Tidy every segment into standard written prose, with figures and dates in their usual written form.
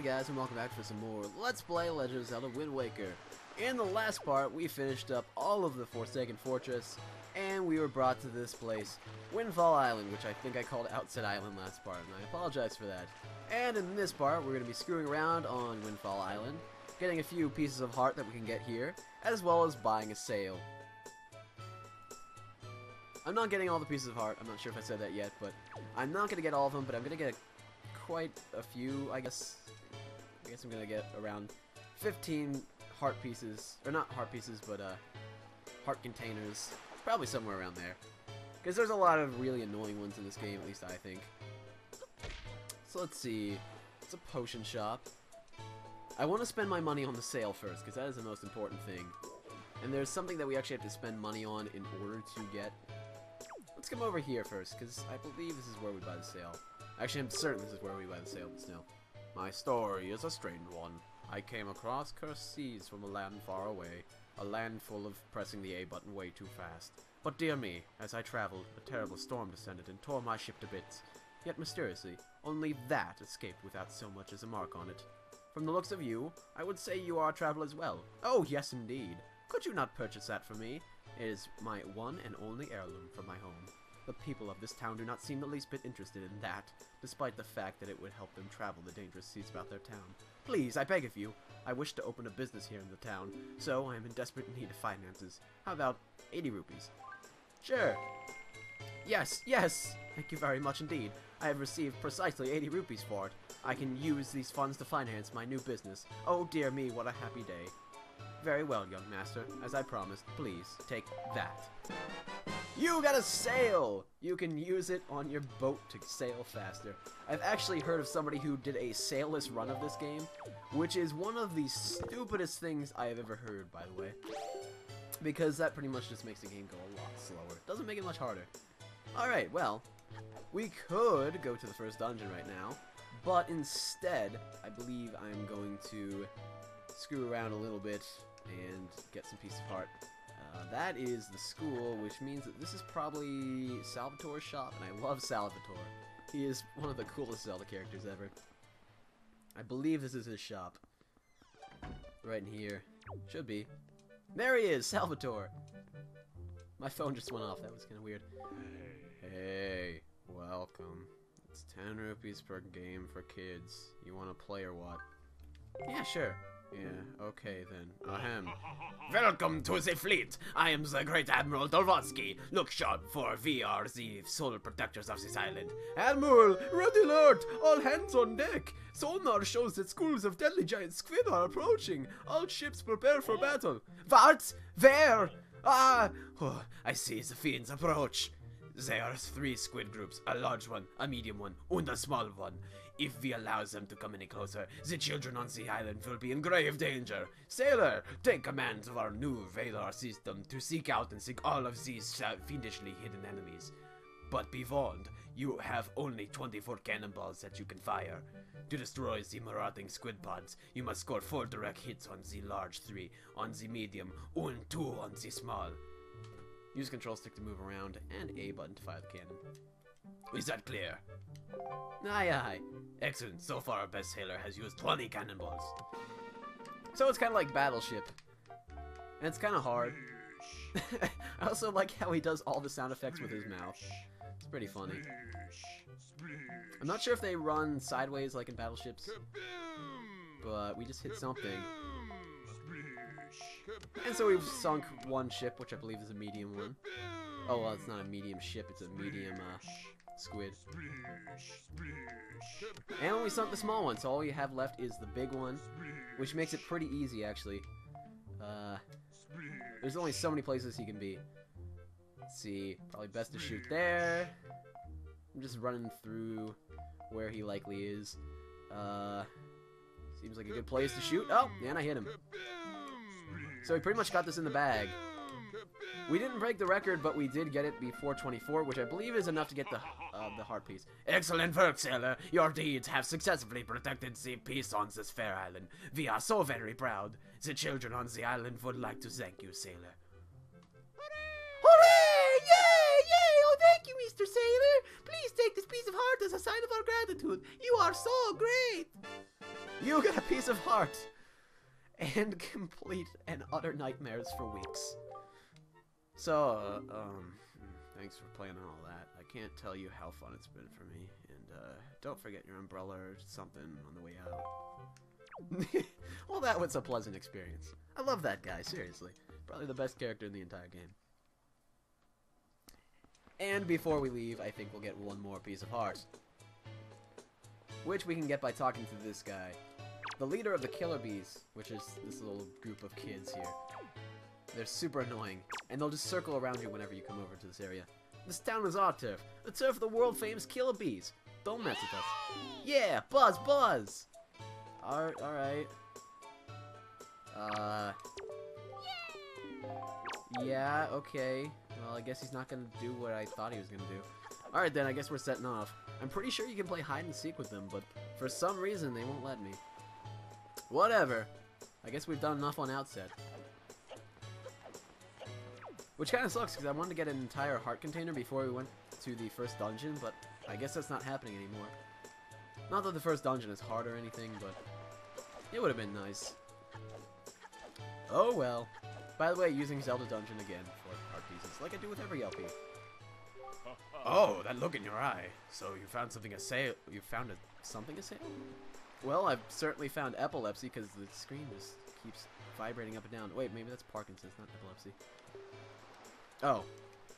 guys, and welcome back for some more Let's Play Legend of Zelda Wind Waker. In the last part, we finished up all of the Forsaken Fortress, and we were brought to this place, Windfall Island, which I think I called Outset Island last part, and I apologize for that. And in this part, we're going to be screwing around on Windfall Island, getting a few pieces of heart that we can get here, as well as buying a sail. I'm not getting all the pieces of heart, I'm not sure if I said that yet, but I'm not going to get all of them, but I'm going to get quite a few, I guess. I'm gonna get around 15 heart pieces, or not heart pieces, but heart containers, probably somewhere around there. Because there's a lot of really annoying ones in this game, at least I think. So let's see, it's a potion shop. I want to spend my money on the sale first, because that is the most important thing. And there's something that we actually have to spend money on in order to get. Let's come over here first, because I believe this is where we buy the sale. Actually, I'm certain this is where we buy the sale, but still. My story is a strange one. I came across cursed seas from a land far away. A land full of pressing the A button way too fast. But dear me, as I traveled, a terrible storm descended and tore my ship to bits. Yet mysteriously, only that escaped without so much as a mark on it. From the looks of you, I would say you are a traveler as well. Oh, yes indeed. Could you not purchase that for me? It is my one and only heirloom from my home. The people of this town do not seem the least bit interested in that, despite the fact that it would help them travel the dangerous seas about their town. Please, I beg of you, I wish to open a business here in the town, so I am in desperate need of finances. How about 80 rupees? Sure. Yes, yes! Thank you very much indeed. I have received precisely 80 rupees for it. I can use these funds to finance my new business. Oh dear me, what a happy day. Very well, young master. As I promised, please, take that. You got a sail! You can use it on your boat to sail faster. I've actually heard of somebody who did a sailless run of this game, which is one of the stupidest things I have ever heard, by the way. Because that pretty much just makes the game go a lot slower. Doesn't make it much harder. Alright, well, we could go to the first dungeon right now, but instead, I believe I'm going to screw around a little bit and get some piece of heart. That is the school, which means that this is probably Salvatore's shop, and I love Salvatore. He is one of the coolest Zelda characters ever. I believe this is his shop. Right in here. Should be. There he is, Salvatore! My phone just went off, that was kind of weird. Hey, welcome. It's 10 rupees per game for kids. You want to play or what? Yeah, sure. Yeah, okay then. Ahem. Welcome to the fleet! I am the great Admiral Dorvatsky. Look sharp, for we are the sole protectors of this island. Admiral, red alert! All hands on deck! Sonar shows that schools of deadly giant squid are approaching. All ships prepare for battle. What? Where? Ah! Oh, I see the fiends approach. There are 3 squid groups, a large one, a medium one, and a small one. If we allow them to come any closer, the children on the island will be in grave danger. Sailor, take command of our new radar system to seek out and sink all of these fiendishly hidden enemies. But be warned, you have only 24 cannonballs that you can fire. To destroy the marauding squid pods, you must score 4 direct hits on the large 3, on the medium, and 2 on the small. Use control stick to move around, and A button to fire the cannon. Is that clear? Aye, aye. Excellent. So far, our best sailor has used 20 cannonballs. So it's kind of like Battleship. And it's kind of hard. I also like how he does all the sound effects with his mouth. It's pretty funny. I'm not sure if they run sideways like in Battleships. But we just hit something. And so we've sunk one ship, which I believe is a medium one. Oh, well, it's not a medium ship, it's a medium, squid. And we sunk the small one, so all you have left is the big one, which makes it pretty easy, actually. There's only so many places he can be. Let's see, probably best to shoot there. I'm just running through where he likely is. Seems like a good place to shoot. Oh, and I hit him. So we pretty much got this in the bag. We didn't break the record, but we did get it before 24, which I believe is enough to get the heart piece. Excellent work, sailor. Your deeds have successfully protected the peace on this fair island. We are so very proud. The children on the island would like to thank you, sailor. Hooray! Yay! Yay! Oh, thank you, Mr. Sailor. Please take this piece of heart as a sign of our gratitude. You are so great. You piece of heart! And complete and utter nightmares for weeks. So, thanks for playing all that. I can't tell you how fun it's been for me. And, don't forget your umbrella or something on the way out. Well, that was a pleasant experience. I love that guy, seriously. Probably the best character in the entire game. And before we leave, I think we'll get one more piece of heart. Which we can get by talking to this guy. The leader of the Killer Bees, which is this little group of kids here. They're super annoying, and they'll just circle around you whenever you come over to this area. This town is our turf. The turf of the world-famous Killer Bees. Don't mess with us. Yeah, Buzz, Buzz! Alright. Yeah, okay. Well, I guess he's not gonna do what I thought he was gonna do. Alright then, I guess we're setting off. I'm pretty sure you can play hide and seek with them, but for some reason they won't let me. Whatever. I guess we've done enough on Outset. Which kind of sucks, because I wanted to get an entire heart container before we went to the first dungeon, but I guess that's not happening anymore. Not that the first dungeon is hard or anything, but it would have been nice. Oh well. By the way, using Zelda Dungeon again for heart pieces, like I do with every LP. Oh, that look in your eye. So you found something to say? You found something to say? Well, I've certainly found epilepsy because the screen just keeps vibrating up and down. Wait, maybe that's Parkinson's, not epilepsy. Oh,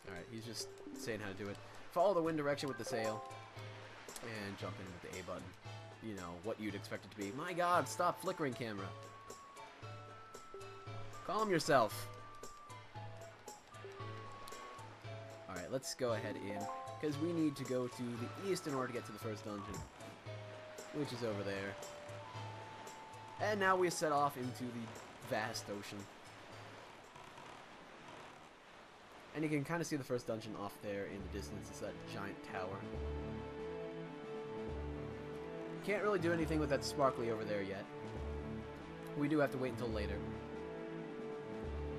alright, he's just saying how to do it. Follow the wind direction with the sail, and jump in with the A button. You know, what you'd expect it to be. My god, stop flickering, camera. Calm yourself. Alright, let's go ahead in, because we need to go to the east in order to get to the first dungeon, which is over there. And now we set off into the vast ocean. And you can kind of see the first dungeon off there in the distance. It's that giant tower. Can't really do anything with that sparkly over there yet. We do have to wait until later.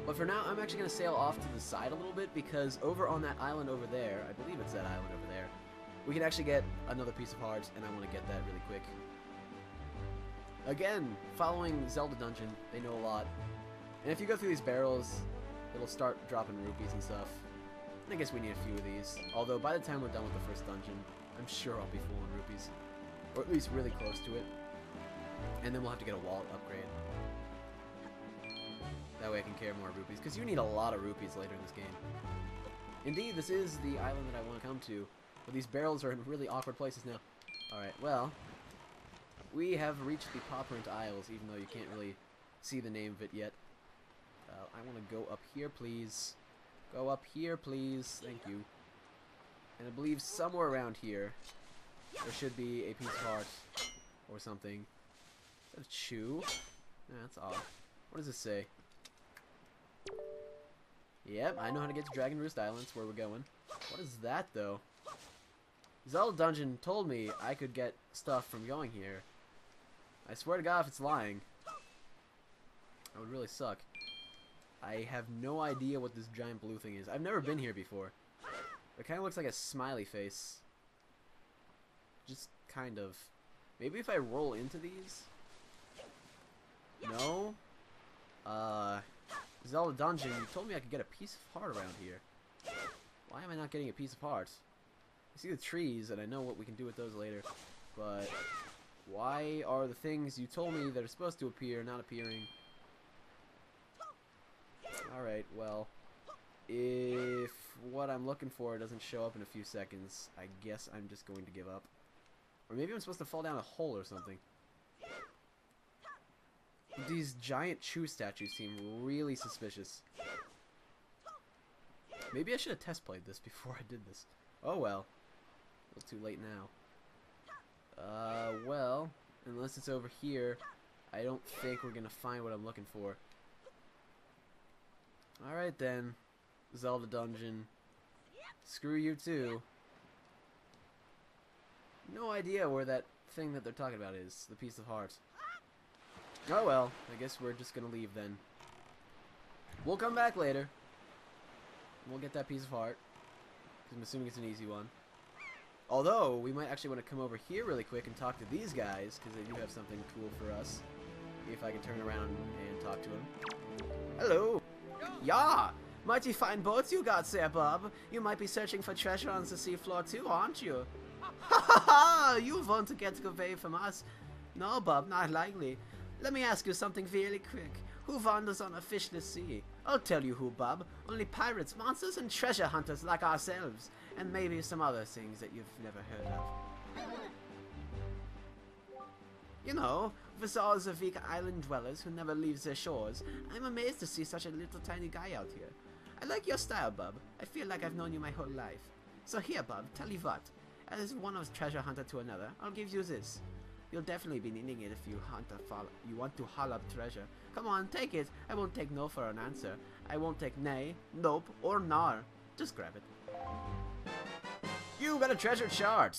But for now, I'm actually going to sail off to the side a little bit, because over on that island over there, I believe it's that island over there, we can actually get another piece of hearts, and I want to get that really quick. Again, following Zelda Dungeon, they know a lot. And if you go through these barrels, it'll start dropping rupees and stuff. And I guess we need a few of these. Although by the time we're done with the first dungeon, I'm sure I'll be full on rupees. Or at least really close to it. And then we'll have to get a wallet upgrade. That way I can carry more rupees. Because you need a lot of rupees later in this game. Indeed, this is the island that I want to come to. But these barrels are in really awkward places now. Alright, well, we have reached the Paw-Print Isles, even though you can't really see the name of it yet. I want to go up here, please. Go up here, please. Thank you. And I believe somewhere around here, there should be a piece of heart or something. Is that a chew? Yeah, that's odd. What does this say? Yep, I know how to get to Dragon Roost Island. That's where we're going. What is that, though? Zelda Dungeon told me I could get stuff from going here. I swear to God if it's lying. That would really suck. I have no idea what this giant blue thing is. I've never been here before. It kind of looks like a smiley face. Just kind of. Maybe if I roll into these? No? Zelda Dungeon, you told me I could get a piece of heart around here. Why am I not getting a piece of heart? I see the trees, and I know what we can do with those later. But why are the things you told me that are supposed to appear not appearing? Alright, well, if what I'm looking for doesn't show up in a few seconds, I guess I'm just going to give up. Or maybe I'm supposed to fall down a hole or something. These giant Chew statues seem really suspicious. Maybe I should have test played this before I did this. Oh well. A little too late now. Well, unless it's over here, I don't think we're gonna find what I'm looking for. Alright then, Zelda Dungeon. Screw you too. No idea where that thing that they're talking about is, the piece of heart. Oh well, I guess we're just gonna leave then. We'll come back later. We'll get that piece of heart, because I'm assuming it's an easy one. Although, we might actually want to come over here really quick and talk to these guys, because they do have something cool for us. if I can turn around and talk to him. Hello! Yeah! Mighty fine boats you got there, bub. You might be searching for treasure on the seafloor too, aren't you? Ha ha ha! You want to get away from us? No, bub, not likely. Let me ask you something really quick. Who wanders on a fishless sea? I'll tell you who, bub. Only pirates, monsters, and treasure hunters like ourselves. And maybe some other things that you've never heard of. You know, with all the weak island dwellers who never leave their shores, I'm amazed to see such a little tiny guy out here. I like your style, bub. I feel like I've known you my whole life. So here, bub, tell you what. As one of treasure hunter to another, I'll give you this. You'll definitely be needing it if you want to haul up treasure. Come on, take it. I won't take no for an answer. I won't take nay, nope, or nar. Just grab it. You got a treasure chart!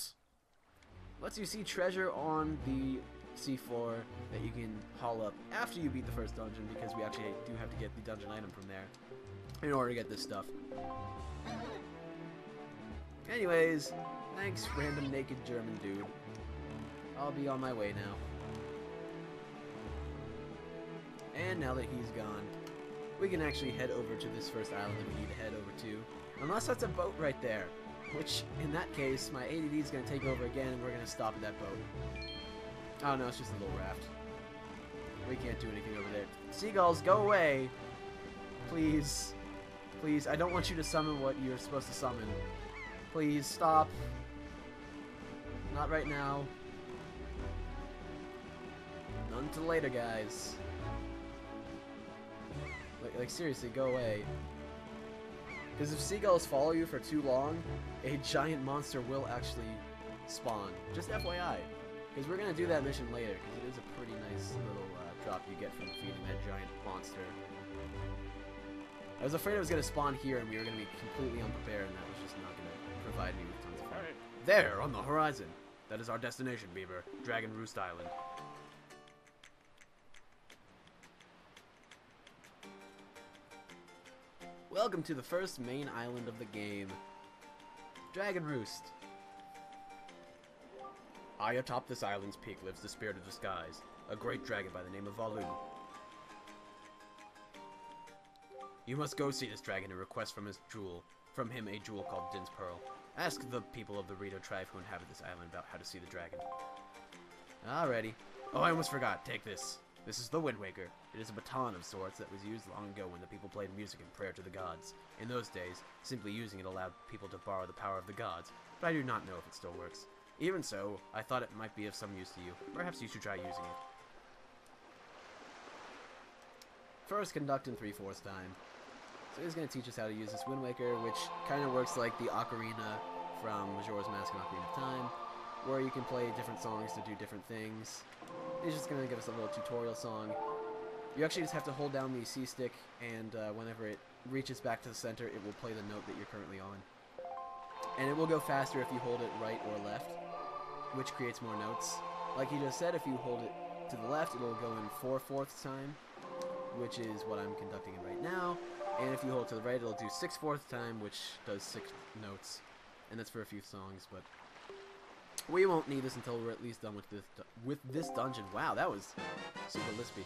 Lets you see treasure on the C4 that you can haul up after you beat the first dungeon, because we actually do have to get the dungeon item from there in order to get this stuff. Anyways, thanks, random naked German dude. I'll be on my way now. And now that he's gone, we can actually head over to this first island that we need to head over to. Unless that's a boat right there. Which, in that case, my ADD is going to take over again and we're going to stop at that boat. Oh no, it's just a little raft. We can't do anything over there. Seagulls, go away! Please. Please, I don't want you to summon what you're supposed to summon. Please, stop. Not right now. None till later, guys. Like seriously, go away. Because if seagulls follow you for too long, a giant monster will actually spawn. Just FYI. Because we're going to do that mission later, because it is a pretty nice little drop you get from defeating that giant monster. I was afraid it was going to spawn here and we were going to be completely unprepared, and that was just not going to provide me with tons of fun. There, on the horizon. That is our destination, Beaver. Dragon Roost Island. Welcome to the first main island of the game. Dragon Roost. High atop this island's peak lives the spirit of the skies, a great dragon by the name of Valu. You must go see this dragon and request from him a jewel called Din's Pearl. Ask the people of the Rito tribe who inhabit this island about how to see the dragon. Alrighty. Oh, I almost forgot. Take this. This is the Wind Waker. It is a baton of sorts that was used long ago when the people played music and prayer to the gods. In those days, simply using it allowed people to borrow the power of the gods, but I do not know if it still works. Even so, I thought it might be of some use to you. Perhaps you should try using it. First, conduct in 3/4 time. So he's going to teach us how to use this Wind Waker, which kind of works like the ocarina from Majora's Mask and Ocarina of Time, where you can play different songs to do different things. He's just going to give us a little tutorial song. You actually just have to hold down the C stick, and whenever it reaches back to the center, it will play the note that you're currently on. And it will go faster if you hold it right or left, which creates more notes. Like he just said, if you hold it to the left, it will go in 4/4 time, which is what I'm conducting in right now. And if you hold it to the right, it'll do 6/4 time, which does 6 notes. And that's for a few songs, but we won't need this until we're at least done with this dungeon. Wow, that was super lispy.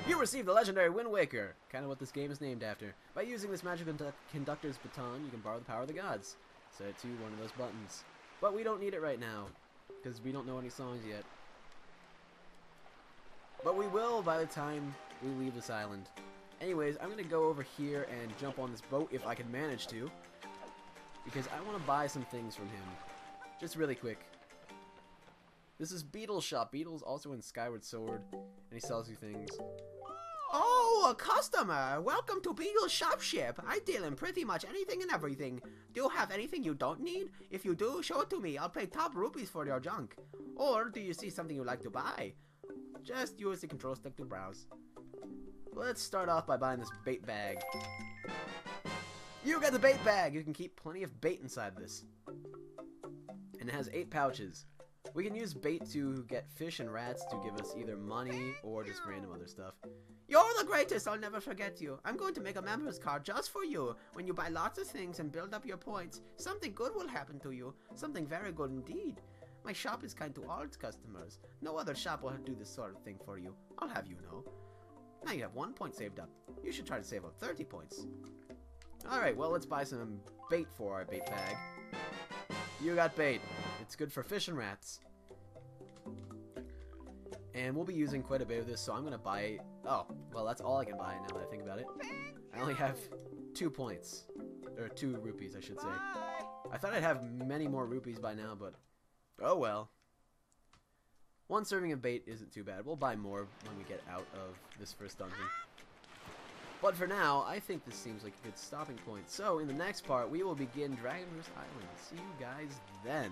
You received the legendary Wind Waker, kind of what this game is named after. By using this magic conductor's baton, you can borrow the power of the gods. Set it to one of those buttons. But we don't need it right now, because we don't know any songs yet. But we will by the time we leave this island. Anyways, I'm going to go over here and jump on this boat if I can manage to, because I want to buy some things from him. Just really quick. This is Beetle Shop. Beetle's also in Skyward Sword, and he sells you things. Oh, a customer! Welcome to Beetle Shop Ship. I deal in pretty much anything and everything. Do you have anything you don't need? If you do, show it to me. I'll pay top rupees for your junk. Or do you see something you'd like to buy? Just use the control stick to browse. Let's start off by buying this bait bag. You got the bait bag! You can keep plenty of bait inside this. And it has 8 pouches. We can use bait to get fish and rats to give us either money or just random other stuff. You're the greatest! I'll never forget you. I'm going to make a member's card just for you. When you buy lots of things and build up your points, something good will happen to you. Something very good indeed. My shop is kind to all its customers. No other shop will do this sort of thing for you. I'll have you know. Now you have 1 point saved up. You should try to save up 30 points. Alright, well, let's buy some bait for our bait bag. You got bait. It's good for fish and rats. And we'll be using quite a bit of this, so I'm going to buy... Oh, well, that's all I can buy now that I think about it. I only have 2 points. Or 2 rupees, I should say. I thought I'd have many more rupees by now, but... Oh, well. 1 serving of bait isn't too bad. We'll buy more when we get out of this first dungeon. But for now, I think this seems like a good stopping point. So, in the next part, we will begin Dragon Roost Island. See you guys then.